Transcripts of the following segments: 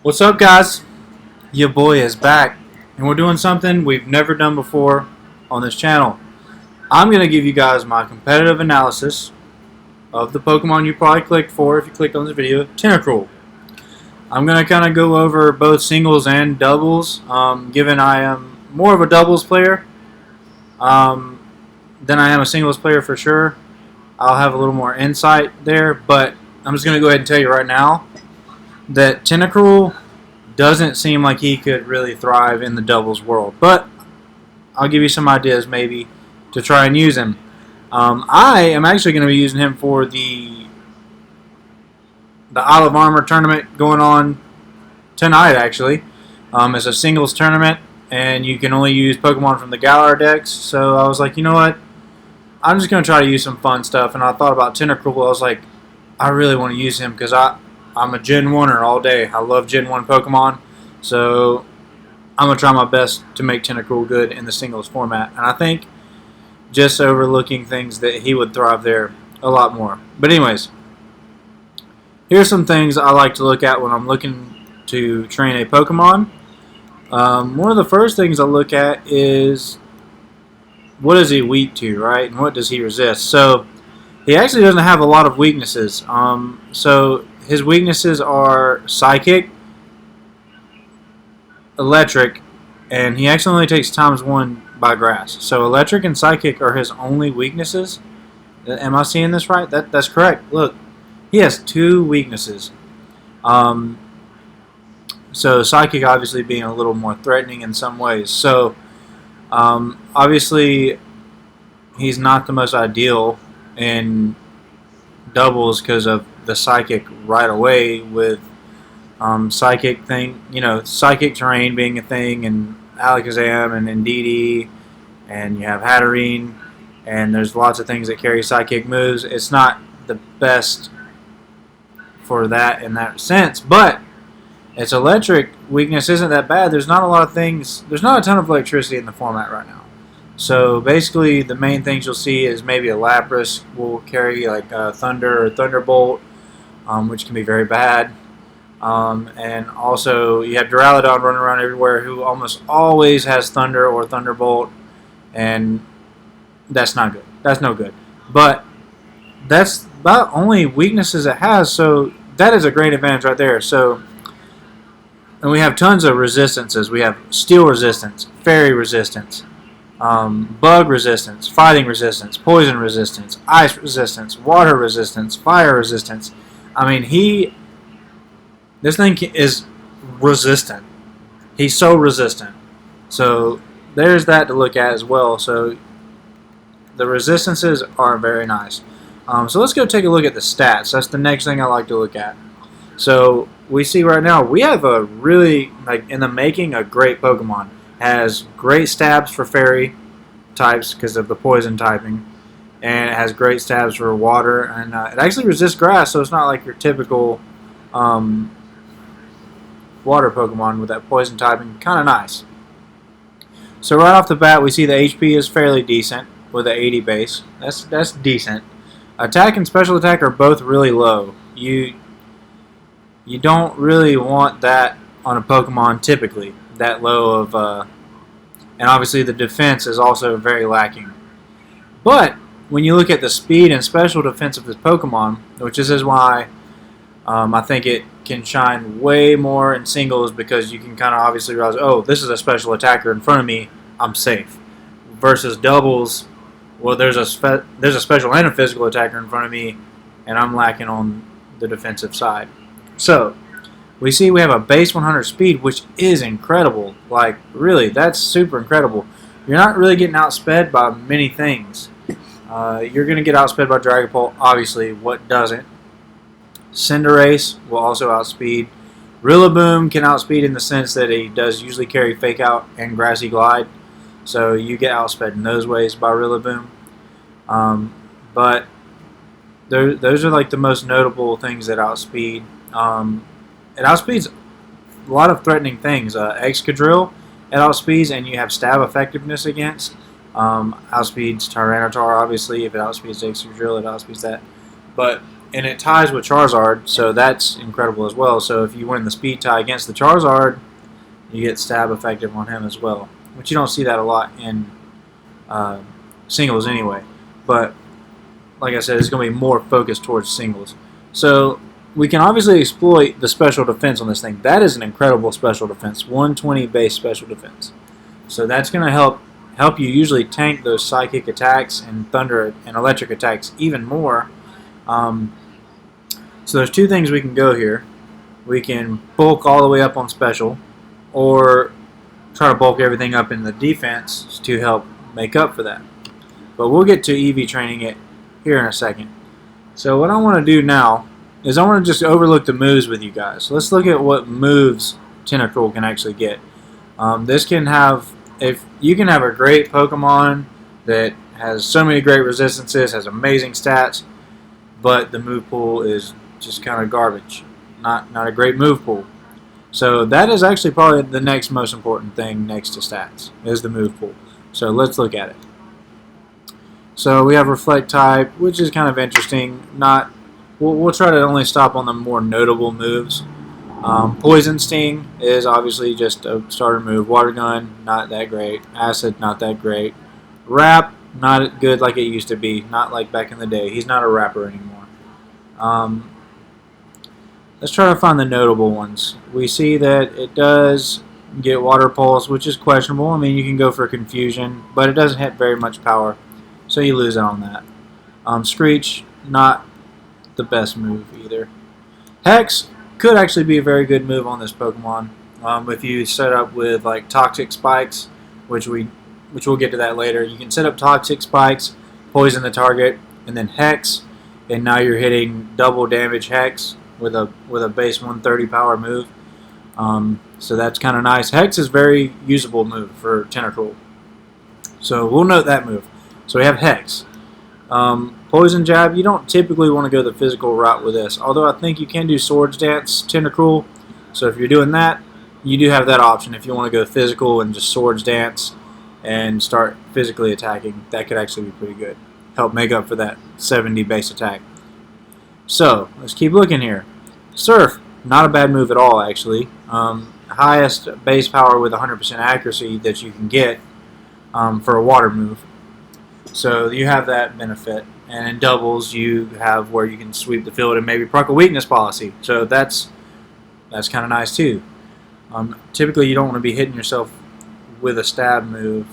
What's up, guys? Your boy is back, and we're doing something we've never done before on this channel. I'm going to give you guys my competitive analysis of the Pokemon you probably clicked for if you clicked on this video, Tentacruel. I'm going to kind of go over both singles and doubles, given I am more of a doubles player than I am a singles player for sure. I'll have a little more insight there, but I'm just going to go ahead and tell you right now that Tentacruel doesn't seem like he could really thrive in the doubles world, but I'll give you some ideas maybe to try and use him. I am actually going to be using him for the Isle of Armor tournament going on tonight, actually. It's a singles tournament, and you can only use Pokemon from the Galar decks, so I was like, you know what? I'm just going to try to use some fun stuff, and I thought about Tentacruel. I was like, I really want to use him because I'm a Gen 1er all day. I love Gen 1 Pokemon, so I'm going to try my best to make Tentacruel good in the singles format. And I think just overlooking things that he would thrive there a lot more. But anyways, here's some things I like to look at when I'm looking to train a Pokemon. One of the first things I look at is what is he weak to, right? And what does he resist? So he actually doesn't have a lot of weaknesses. So his weaknesses are Psychic, Electric, and he actually only takes ×1 by Grass. So Electric and Psychic are his only weaknesses. Am I seeing this right? That's correct. Look, he has 2 weaknesses. So Psychic obviously being a little more threatening in some ways. So obviously he's not the most ideal in doubles because of the Psychic right away with Psychic thing, Psychic terrain being a thing, and Alakazam and Indeedee, and you have Hatterene, and there's lots of things that carry Psychic moves. It's not the best for that in that sense, but its electric weakness isn't that bad. There's not a lot of things. There's not a ton of electricity in the format right now. So basically, the main things you'll see is maybe a Lapras will carry like Thunder or Thunderbolt, which can be very bad. And also, you have Duraludon running around everywhere who almost always has Thunder or Thunderbolt, and that's not good. That's no good. But that's about only weaknesses it has, so that is a great advantage right there. So, and we have tons of resistances. We have Steel Resistance, Fairy Resistance, Bug Resistance, Fighting Resistance, Poison Resistance, Ice Resistance, Water Resistance, Fire Resistance. I mean, this thing is resistant. He's so resistant. So there's that to look at as well. So the resistances are very nice. So let's go take a look at the stats. That's the next thing I like to look at. So we see right now we have a really, like in the making, a great Pokemon. Has great stabs for fairy types because of the poison typing, and it has great stabs for water, and it actually resists grass, so it's not like your typical water Pokemon with that poison typing. Kind of nice. So right off the bat, we see the HP is fairly decent with an 80 base. That's decent. Attack and special attack are both really low. You don't really want that on a Pokemon typically, that low of, and obviously the defense is also very lacking. But when you look at the speed and special defense of this Pokemon, which is why I think it can shine way more in singles, because you can kind of obviously realize, oh, this is a special attacker in front of me, I'm safe. Versus doubles, well, there's a special and a physical attacker in front of me, and I'm lacking on the defensive side. So we see we have a base 100 speed, which is incredible. Like, really, that's super incredible. You're not really getting outsped by many things. You're going to get outsped by Dragapult, obviously. What doesn't? Cinderace will also outspeed. Rillaboom can outspeed in the sense that he does usually carry Fake Out and Grassy Glide. So you get outsped in those ways by Rillaboom. But those are like the most notable things that outspeed. It outspeeds a lot of threatening things. Excadrill, it outspeeds, and you have stab effectiveness against. Outspeeds Tyranitar, obviously. If it outspeeds Excadrill, it outspeeds that. But and it ties with Charizard, so that's incredible as well. So if you win the speed tie against the Charizard, you get stab effective on him as well, which you don't see that a lot in singles anyway. But like I said, it's going to be more focused towards singles. So we can obviously exploit the special defense on this thing. That is an incredible special defense, 120 base special defense. So that's going to help you usually tank those psychic attacks and thunder and electric attacks even more. So there's two things we can go here. We can bulk all the way up on special, or try to bulk everything up in the defense to help make up for that. But we'll get to EV training it here in a second. So what I want to do now is I want to just overlook the moves with you guys. So let's look at what moves Tentacruel can actually get. This can have, if you can have a great Pokemon that has so many great resistances, has amazing stats, but the move pool is just kind of garbage. Not a great move pool. So that is actually probably the next most important thing next to stats, is the move pool. So let's look at it. So we have Reflect type, which is kind of interesting. We'll try to only stop on the more notable moves. Poison Sting is obviously just a starter move. Water Gun, not that great. Acid, not that great. Wrap, not good like it used to be. Not like back in the day. He's not a rapper anymore. Let's try to find the notable ones. We see that it does get Water Pulse, which is questionable. I mean, you can go for Confusion, but it doesn't hit very much power, so you lose out on that. Screech, not the best move either. Hex could actually be a very good move on this Pokemon if you set up with like Toxic Spikes, which we'll get to that later. You can set up Toxic Spikes, poison the target, and then Hex, and now you're hitting double damage Hex with a base 130 power move. So that's kind of nice. Hex is a very usable move for Tentacruel, so we'll note that move. So we have Hex. Poison Jab, you don't typically want to go the physical route with this, although I think you can do Swords Dance Tentacruel. So if you're doing that, you do have that option. If you want to go physical and just Swords Dance and start physically attacking, that could actually be pretty good. Help make up for that 70 base attack. So let's keep looking here. Surf, not a bad move at all actually. Highest base power with 100% accuracy that you can get for a water move. So you have that benefit. And in doubles, you have where you can sweep the field and maybe proc a weakness policy. So that's kind of nice too. Typically, you don't want to be hitting yourself with a stab move,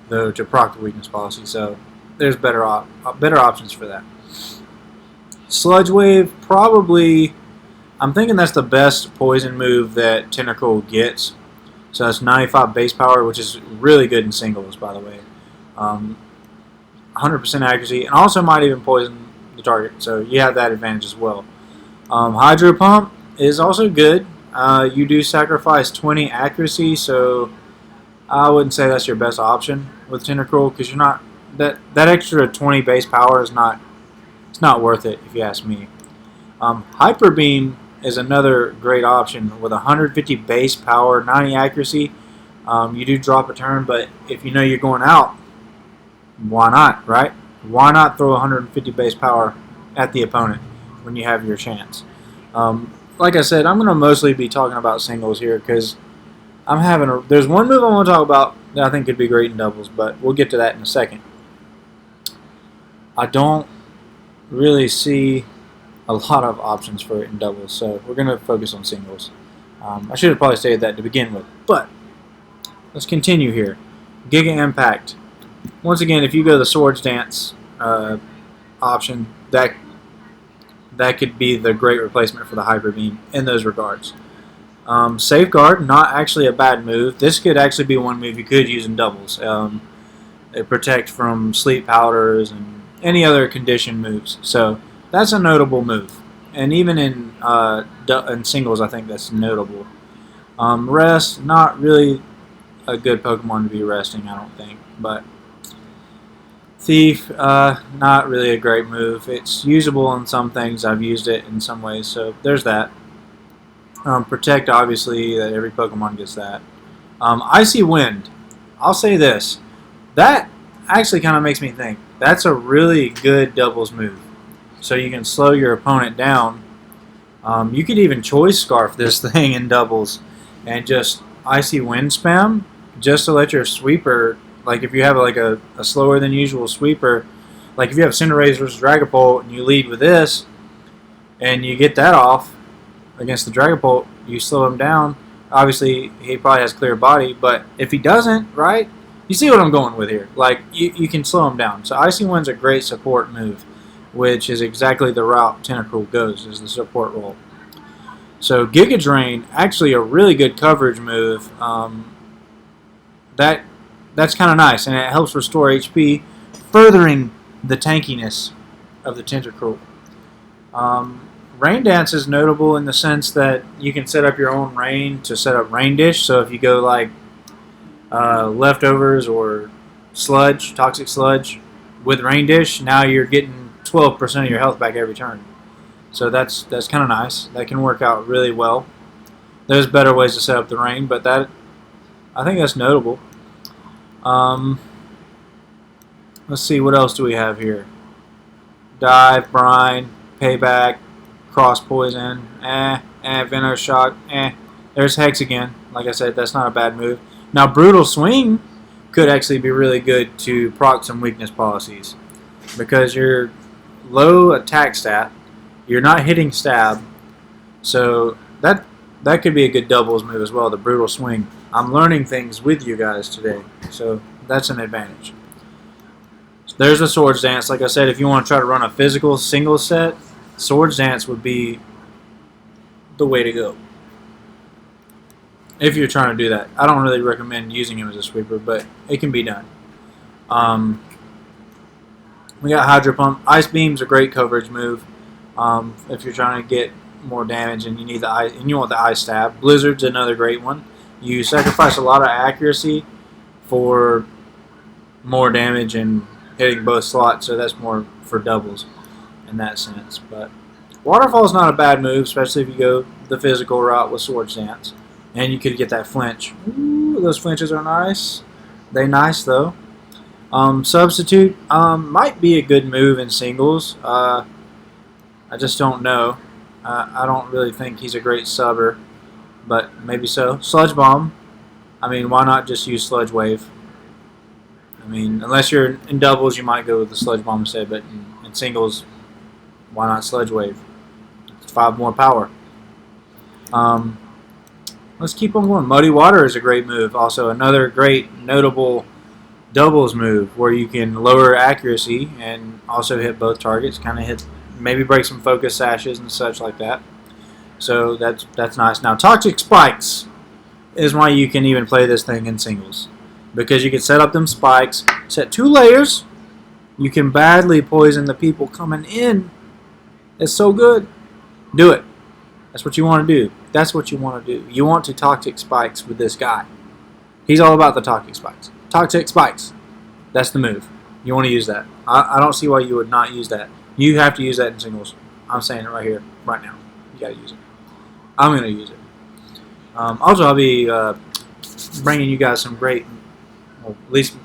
though, to proc the weakness policy. So there's better options for that. Sludge Wave, probably, I'm thinking that's the best poison move that Tentacruel gets. So that's 95 base power, which is really good in singles, by the way. 100% accuracy, and also might even poison the target, so you have that advantage as well. Hydro Pump is also good. You do sacrifice 20 accuracy, so I wouldn't say that's your best option with Tentacruel, because you're not that extra 20 base power is not worth it if you ask me. Hyper Beam is another great option with 150 base power, 90 accuracy. You do drop a turn, but if you know you're going out, why not, right? Why not throw 150 base power at the opponent when you have your chance? Like I said, I'm going to mostly be talking about singles here because there's one move I want to talk about that I think could be great in doubles, but we'll get to that in a second. I don't really see a lot of options for it in doubles, so we're going to focus on singles. I should have probably stated that to begin with, but let's continue here. Giga Impact. Once again, if you go the Swords Dance option, that could be the great replacement for the Hyper Beam in those regards. Safeguard, not actually a bad move. This could actually be one move you could use in doubles. It protect from sleep powders and any other condition moves. So that's a notable move. And even in singles, I think that's notable. Rest, not really a good Pokemon to be resting, I don't think. But Thief, not really a great move. It's usable in some things. I've used it in some ways, so there's that. Protect, obviously, that every Pokemon gets that. Icy Wind, I'll say this. That actually kind of makes me think. That's a really good doubles move. so you can slow your opponent down. You could even choice scarf this thing in doubles and just icy wind spam just to let your sweeper, like if you have like a slower than usual sweeper, like if you have Cinderace versus Dragapult and you lead with this and you get that off against the Dragapult, you slow him down. Obviously, he probably has clear body, but if he doesn't, right, you see what I'm going with here. Like, you can slow him down. So Icy Wind's a great support move, which is exactly the route Tentacruel goes, is the support role. So Giga Drain, actually a really good coverage move. That's kind of nice, and it helps restore HP, furthering the tankiness of the Tentacruel. Rain Dance is notable in the sense that you can set up your own rain to set up Rain Dish. So if you go like leftovers or sludge, toxic sludge with Rain Dish, now you're getting 12% of your health back every turn. So that's kind of nice. That can work out really well. There's better ways to set up the rain, but I think that's notable. Let's see, what else do we have here? Dive, Brine, Payback, Cross Poison, Venom Shock, There's Hex again. Like I said, that's not a bad move. Now, Brutal Swing could actually be really good to proc some weakness policies because you're low attack stat, you're not hitting stab, so that could be a good doubles move as well, the Brutal Swing. I'm learning things with you guys today, so that's an advantage. So there's a Swords Dance. Like I said, if you want to try to run a physical single set, Swords Dance would be the way to go. If you're trying to do that. I don't really recommend using him as a sweeper, but it can be done. We got Hydro Pump. Ice Beam's a great coverage move. If you're trying to get more damage and you need the ice, and you want the Ice Stab. Blizzard's another great one. You sacrifice a lot of accuracy for more damage and hitting both slots, so that's more for doubles in that sense. But Waterfall's not a bad move, especially if you go the physical route with Swords Dance. And you could get that flinch. Ooh, those flinches are nice. They nice though. Substitute might be a good move in singles. I just don't know. I don't really think he's a great subber, but maybe so. Sludge Bomb. I mean, why not just use Sludge Wave? I mean, unless you're in doubles, you might go with the Sludge Bomb instead, but in singles, why not Sludge Wave? It's 5 more power. Let's keep on going. Muddy Water is a great move. Also, another great notable doubles move where you can lower accuracy and also hit both targets. Kind of hit, maybe break some focus sashes and such like that. So that's nice. Now, Toxic Spikes is why you can even play this thing in singles, because you can set up them spikes, set 2 layers. You can badly poison the people coming in. It's so good. Do it. That's what you want to do. That's what you want to do. You want to Toxic Spikes with this guy. He's all about the Toxic Spikes. Toxic Spikes. That's the move. You want to use that. I don't see why you would not use that. You have to use that in singles. I'm saying it right here, right now. You got to use it. I'm going to use it. Also, I'll be bringing you guys some great, well, at least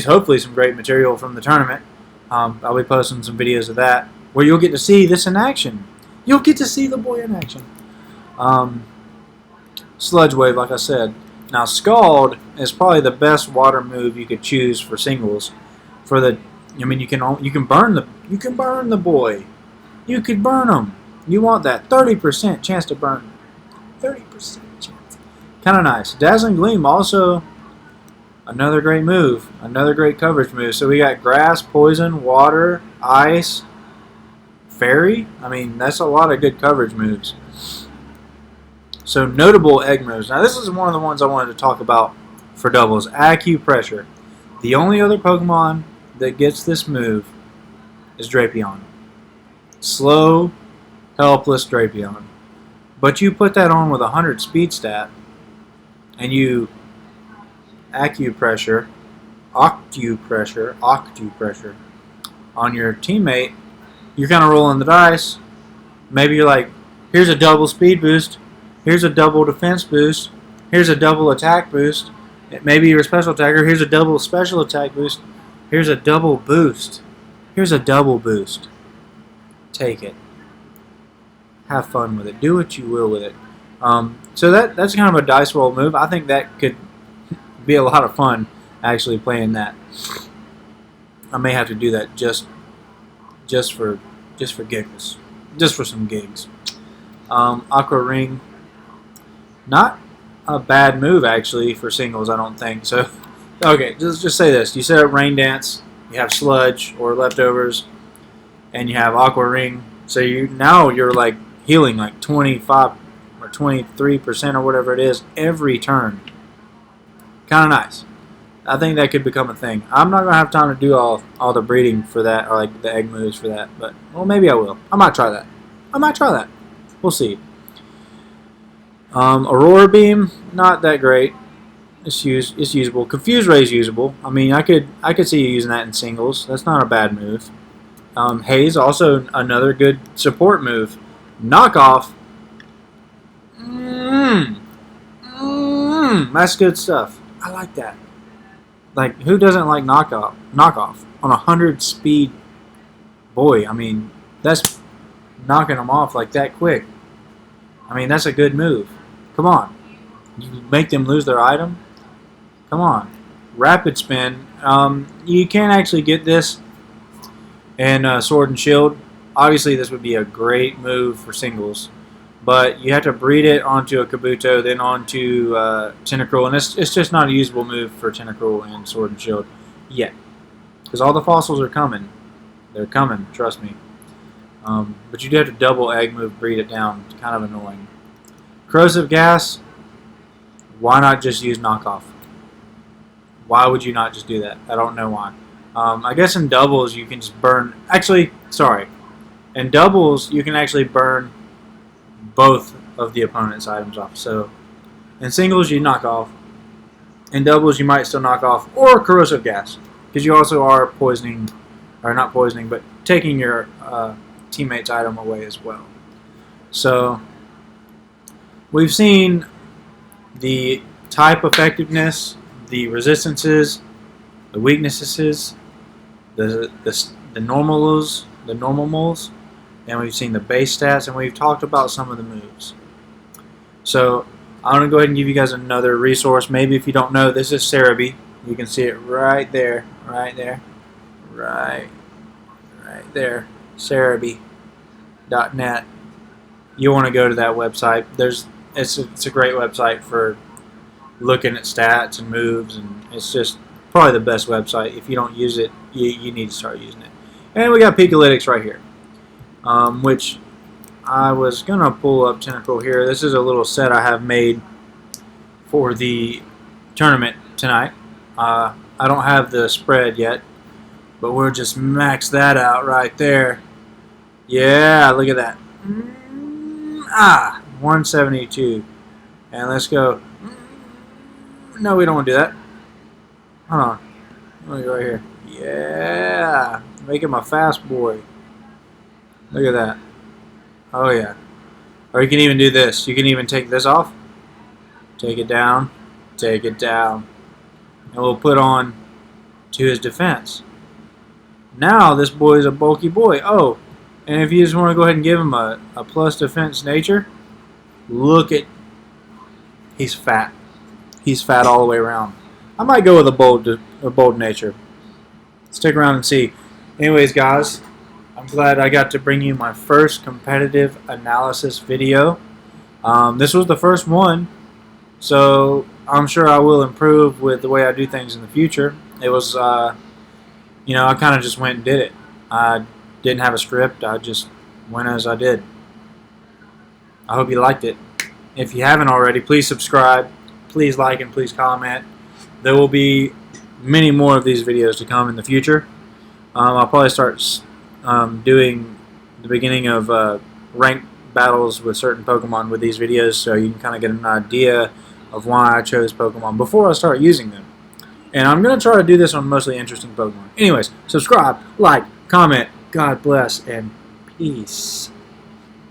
hopefully some great material from the tournament. I'll be posting some videos of that where you'll get to see this in action. You'll get to see the boy in action. Sludge Wave, like I said. Now, Scald is probably the best water move you could choose for singles. For the, I mean, you can burn the boy. You could burn him. You want that 30% chance to burn. 30% chance. Kind of nice. Dazzling Gleam also another great move. Another great coverage move. So we got Grass, Poison, Water, Ice, Fairy. I mean, that's a lot of good coverage moves. So notable egg moves. Now this is one of the ones I wanted to talk about for doubles. Acupressure. The only other Pokemon that gets this move is Drapion. Slow, helpless Drapion. But you put that on with 100 speed stat, and you Acupressure on your teammate, you're kind of rolling the dice. Maybe you're like, here's a double speed boost. Here's a double defense boost. Here's a double attack boost. Maybe you're a special attacker. Here's a double special attack boost. Here's a double boost. Here's a double boost. Take it. Have fun with it. Do what you will with it. So that's kind of a dice roll move. I think that could be a lot of fun actually playing that. I may have to do that just for giggles, just for some gigs. Aqua Ring, not a bad move actually for singles, I don't think. So, okay, just say this: you set up Rain Dance, you have Sludge or Leftovers, and you have Aqua Ring. So you're like healing like 25 or 23% or whatever it is every turn. Kind of nice. I think that could become a thing. I'm not gonna have time to do all the breeding for that, or like the egg moves for that. But well, maybe I will. I might try that. We'll see. Aurora Beam, not that great. It's usable. Confuse Ray is usable. I mean, I could see you using that in singles. That's not a bad move. Haze, also another good support move. Knockoff. That's good stuff. I like that. Like, who doesn't like knockoff on 100 speed? Boy, I mean, that's knocking them off like that quick. I mean, that's a good move. Come on. You make them lose their item? Come on. Rapid Spin. You can actually get this in Sword and Shield. Obviously, this would be a great move for singles. But you have to breed it onto a Kabuto, then onto Tentacruel. And it's just not a usable move for Tentacruel and Sword and Shield yet. Because all the fossils are coming. They're coming, trust me. But you do have to double egg move, breed it down. It's kind of annoying. Corrosive Gas, why not just use knockoff? Why would you not just do that? I don't know why. I guess in doubles you can just burn... Actually, sorry. In doubles you can actually burn both of the opponent's items off. So in singles you knock off. In doubles you might still knock off or Corrosive Gas. Because you also are poisoning, or not poisoning, but taking your teammate's item away as well. So we've seen the type effectiveness, the resistances, the weaknesses, the normals, and we've seen the base stats, and we've talked about some of the moves. So I'm going to go ahead and give you guys another resource. Maybe if you don't know, this is Cerebi. You can see it right there, right there, Cerebi.net. You want to go to that website. It's a great website for looking at stats and moves, and it's just probably the best website. If you don't use it, you need to start using it. And we got Pikalytics right here, which I was going to pull up Tentacruel here. This is a little set I have made for the tournament tonight. I don't have the spread yet, but we'll just max that out right there. Yeah, look at that. 172. And let's go. No, we don't want to do that. Hold on. Let me go right here. Yeah. Make him a fast boy. Look at that. Oh, yeah. Or you can even do this. You can even take this off. Take it down. Take it down. And we'll put on to his defense. Now this boy is a bulky boy. Oh, and if you just want to go ahead and give him a plus defense nature, look at... He's fat. He's fat all the way around. I might go with a bold nature. Stick around and see. Anyways, guys, I'm glad I got to bring you my first competitive analysis video. This was the first one, so I'm sure I will improve with the way I do things in the future. It was, you know, I kind of just went and did it. I didn't have a script. I just went as I did. I hope you liked it. If you haven't already, please subscribe. Please like and please comment. There will be many more of these videos to come in the future. I'll probably start doing the beginning of ranked battles with certain Pokemon with these videos, so you can kind of get an idea of why I chose Pokemon before I start using them. And I'm going to try to do this on mostly interesting Pokemon. Anyways, subscribe, like, comment. God bless, and peace.